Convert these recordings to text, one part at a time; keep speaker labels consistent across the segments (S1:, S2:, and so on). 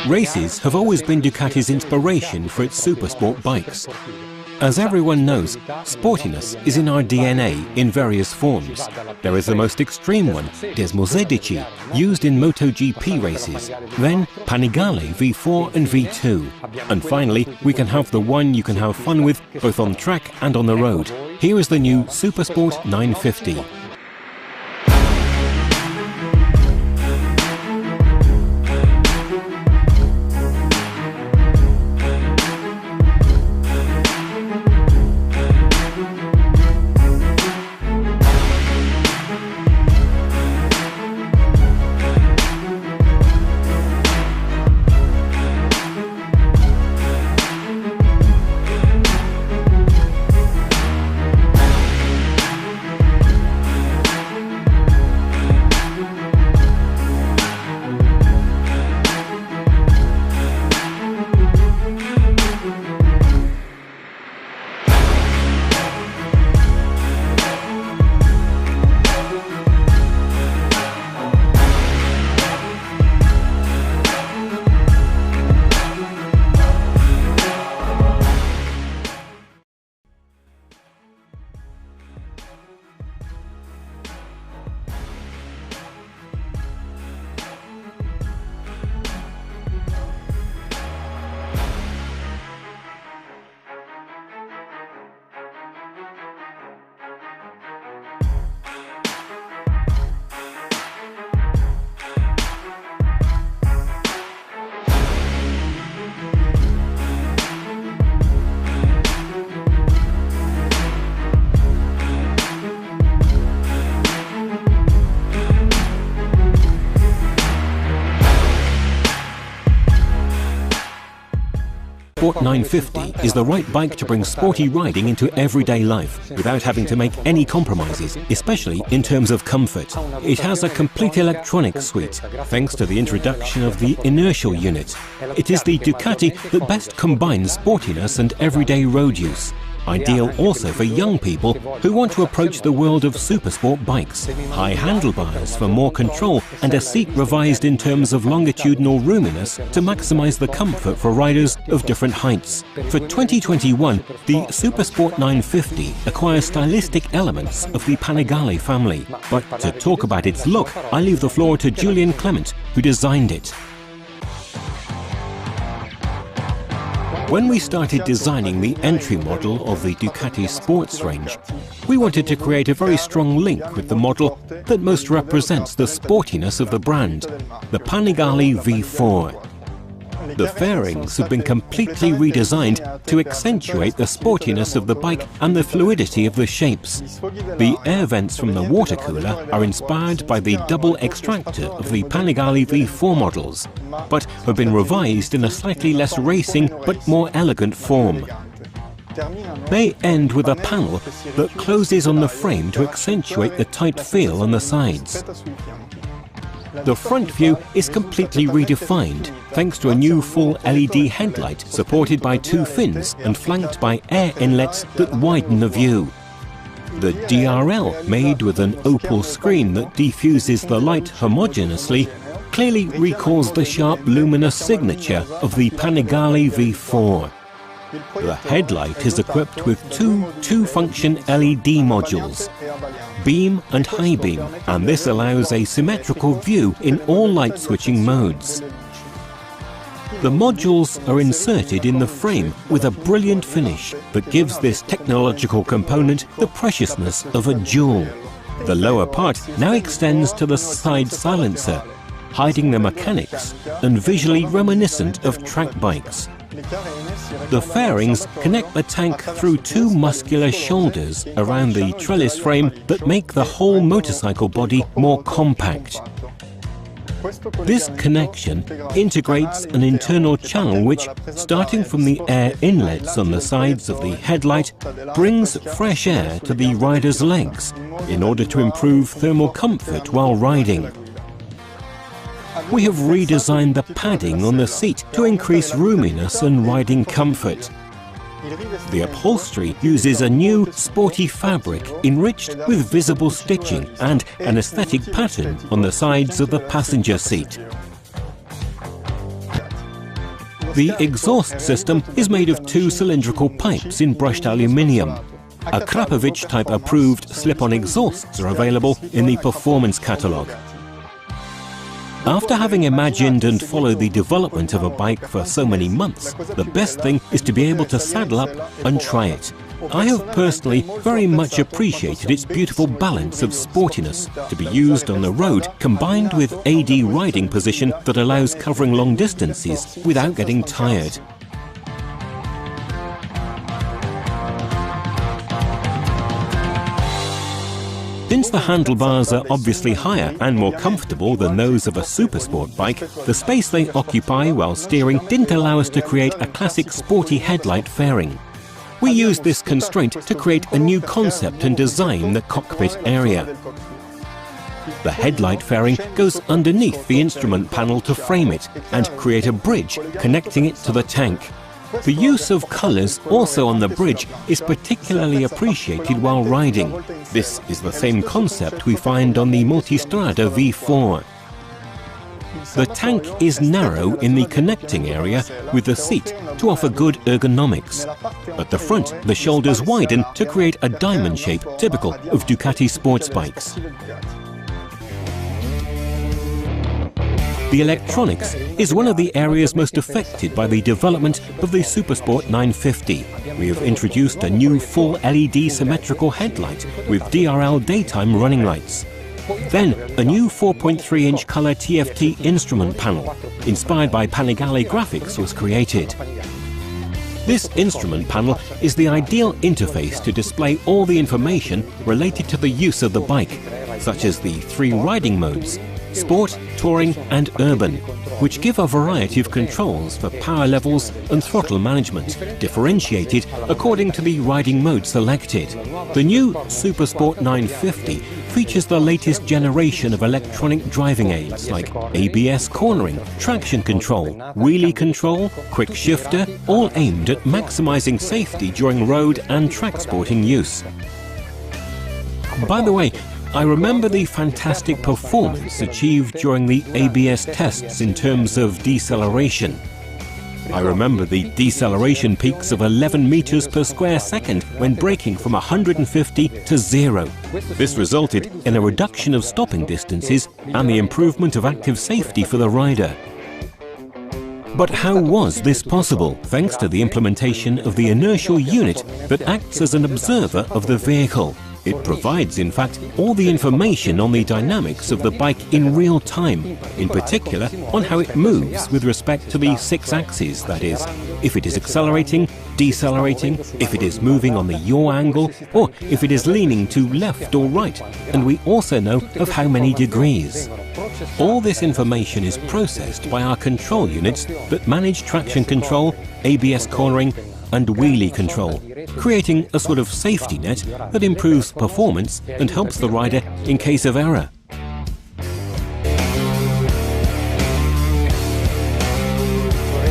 S1: Races have always been Ducati's inspiration for its supersport bikes. As everyone knows, sportiness is in our DNA in various forms. There is the most extreme one, Des Marzocchi, used in MotoGP races, then Panigale V4 and V2. And finally, we can have the one you can have fun with both on track and on the road. Here is the new Supersport 950. Supersport 950 is the right bike to bring sporty riding into everyday life without having to make any compromises, especially in terms of comfort. It has a complete electronic suite, thanks to the introduction of the inertial unit. It is the Ducati that best combines sportiness and everyday road use. Ideal also for young people who want to approach the world of supersport bikes. High handlebars for more control and a seat revised in terms of longitudinal roominess to maximize the comfort for riders of different heights. For 2021, the Supersport 950 acquires stylistic elements of the Panigale family. But to talk about its look, I leave the floor to Julian Clement, who designed it. When we started designing the entry model of the Ducati sports range, we wanted to create a very strong link with the model that most represents the sportiness of the brand, the Panigale V4. The fairings have been completely redesigned to accentuate the sportiness of the bike and the fluidity of the shapes. The air vents from the water cooler are inspired by the double extractor of the Panigale V4 models, but have been revised in a slightly less racing but more elegant form. They end with a panel that closes on the frame to accentuate the tight feel on the sides. The front view is completely redefined thanks to a new full LED headlight supported by two fins and flanked by air inlets that widen the view. The DRL, made with an opal screen that diffuses the light homogeneously, clearly recalls the sharp luminous signature of the Panigale V4. The headlight is equipped with two function LED modules, beam and high beam, and this allows a symmetrical view in all light switching modes. The modules are inserted in the frame with a brilliant finish that gives this technological component the preciousness of a jewel. The lower part now extends to the side silencer, hiding the mechanics and visually reminiscent of track bikes. The fairings connect the tank through two muscular shoulders around the trellis frame that make the whole motorcycle body more compact. This connection integrates an internal channel which, starting from the air inlets on the sides of the headlight, brings fresh air to the rider's legs in order to improve thermal comfort while riding. We have redesigned the padding on the seat to increase roominess and riding comfort. The upholstery uses a new sporty fabric enriched with visible stitching and an aesthetic pattern on the sides of the passenger seat. The exhaust system is made of two cylindrical pipes in brushed aluminium. A Krapovic-type approved slip-on exhausts are available in the performance catalogue. After having imagined and followed the development of a bike for so many months, the best thing is to be able to saddle up and try it. I have personally very much appreciated its beautiful balance of sportiness to be used on the road, combined with AD riding position that allows covering long distances without getting tired. Since the handlebars are obviously higher and more comfortable than those of a Supersport bike, the space they occupy while steering didn't allow us to create a classic sporty headlight fairing. We used this constraint to create a new concept and design the cockpit area. The headlight fairing goes underneath the instrument panel to frame it and create a bridge connecting it to the tank. The use of colours also on the bridge is particularly appreciated while riding. This is the same concept we find on the Multistrada V4. The tank is narrow in the connecting area with the seat to offer good ergonomics. At the front, the shoulders widen to create a diamond shape typical of Ducati sports bikes. The electronics is one of the areas most affected by the development of the Supersport 950. We have introduced a new full LED symmetrical headlight with DRL daytime running lights. Then a new 4.3-inch colour TFT instrument panel, inspired by Panigale graphics, was created. This instrument panel is the ideal interface to display all the information related to the use of the bike, such as the 3 riding modes: Sport, Touring and Urban, which give a variety of controls for power levels and throttle management, differentiated according to the riding mode selected. The new Supersport 950 features the latest generation of electronic driving aids like ABS cornering, traction control, wheelie control, quick shifter, all aimed at maximizing safety during road and track sporting use. By the way, I remember the fantastic performance achieved during the ABS tests in terms of deceleration. I remember the deceleration peaks of 11 meters per square second when braking from 150 to 0. This resulted in a reduction of stopping distances and the improvement of active safety for the rider. But how was this possible? Thanks to the implementation of the inertial unit that acts as an observer of the vehicle. It provides, in fact, all the information on the dynamics of the bike in real time, in particular on how it moves with respect to the 6 axes, that is, if it is accelerating, decelerating, if it is moving on the yaw angle, or if it is leaning to left or right, and we also know of how many degrees. All this information is processed by our control units that manage traction control, ABS cornering, and wheelie control, creating a sort of safety net that improves performance and helps the rider in case of error.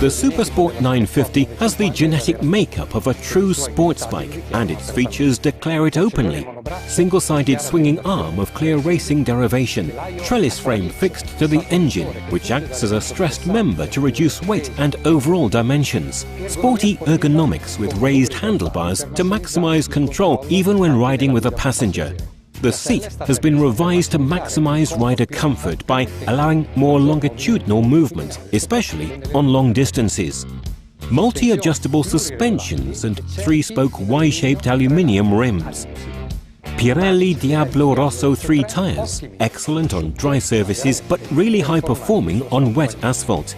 S1: The Supersport 950 has the genetic makeup of a true sports bike, and its features declare it openly. Single-sided swinging arm of clear racing derivation, trellis frame fixed to the engine, which acts as a stressed member to reduce weight and overall dimensions. Sporty ergonomics with raised handlebars to maximize control even when riding with a passenger. The seat has been revised to maximize rider comfort by allowing more longitudinal movement, especially on long distances. Multi-adjustable suspensions and 3-spoke Y-shaped aluminium rims. Pirelli Diablo Rosso 3 tyres, excellent on dry surfaces but really high-performing on wet asphalt.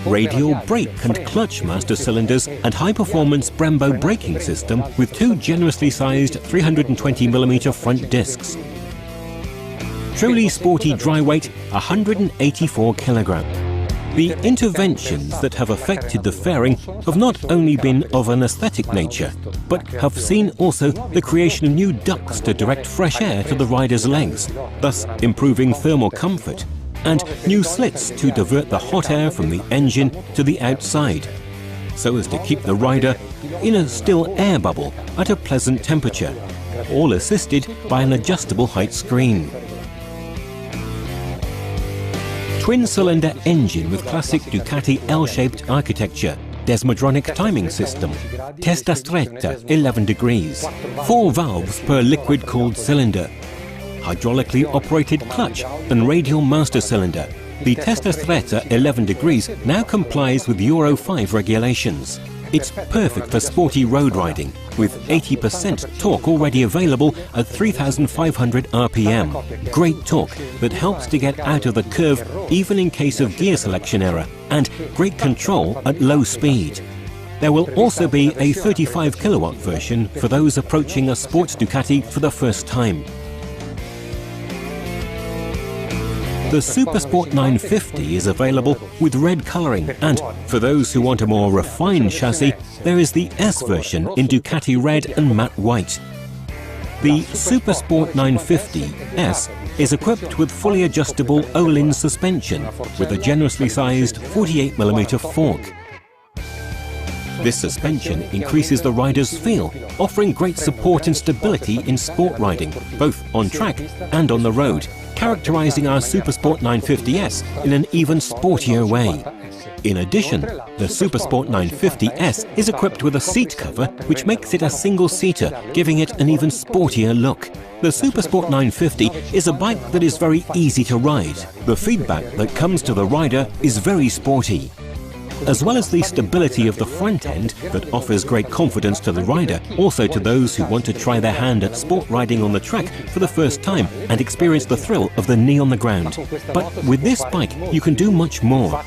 S1: Radial brake and clutch master cylinders and high-performance Brembo braking system with 2 generously sized 320mm front discs. Truly sporty dry weight, 184 kg. The interventions that have affected the fairing have not only been of an aesthetic nature, but have seen also the creation of new ducts to direct fresh air to the rider's legs, thus improving thermal comfort, and new slits to divert the hot air from the engine to the outside. so as to keep the rider in a still air bubble at a pleasant temperature, all assisted by an adjustable height screen. Twin-cylinder engine with classic Ducati L-shaped architecture, desmodronic timing system, testa stretta 11 degrees, 4 valves per liquid-cooled cylinder, hydraulically operated clutch and radial master cylinder. The testa stretta 11 degrees now complies with Euro 5 regulations. It's perfect for sporty road riding, with 80% torque already available at 3,500 RPM. Great torque that helps to get out of the curve even in case of gear selection error, and great control at low speed. There will also be a 35 kilowatt version for those approaching a sports Ducati for the first time. The Supersport 950 is available with red colouring, and for those who want a more refined chassis, there is the S version in Ducati red and matte white. The Supersport 950 S is equipped with fully adjustable Öhlins suspension with a generously sized 48mm fork. This suspension increases the rider's feel, offering great support and stability in sport riding, both on track and on the road, characterizing our Supersport 950S in an even sportier way. In addition, the Supersport 950S is equipped with a seat cover which makes it a single-seater, giving it an even sportier look. The Supersport 950 is a bike that is very easy to ride. The feedback that comes to the rider is very sporty. As well as the stability of the front end that offers great confidence to the rider, also to those who want to try their hand at sport riding on the track for the first time and experience the thrill of the knee on the ground. But with this bike, you can do much more.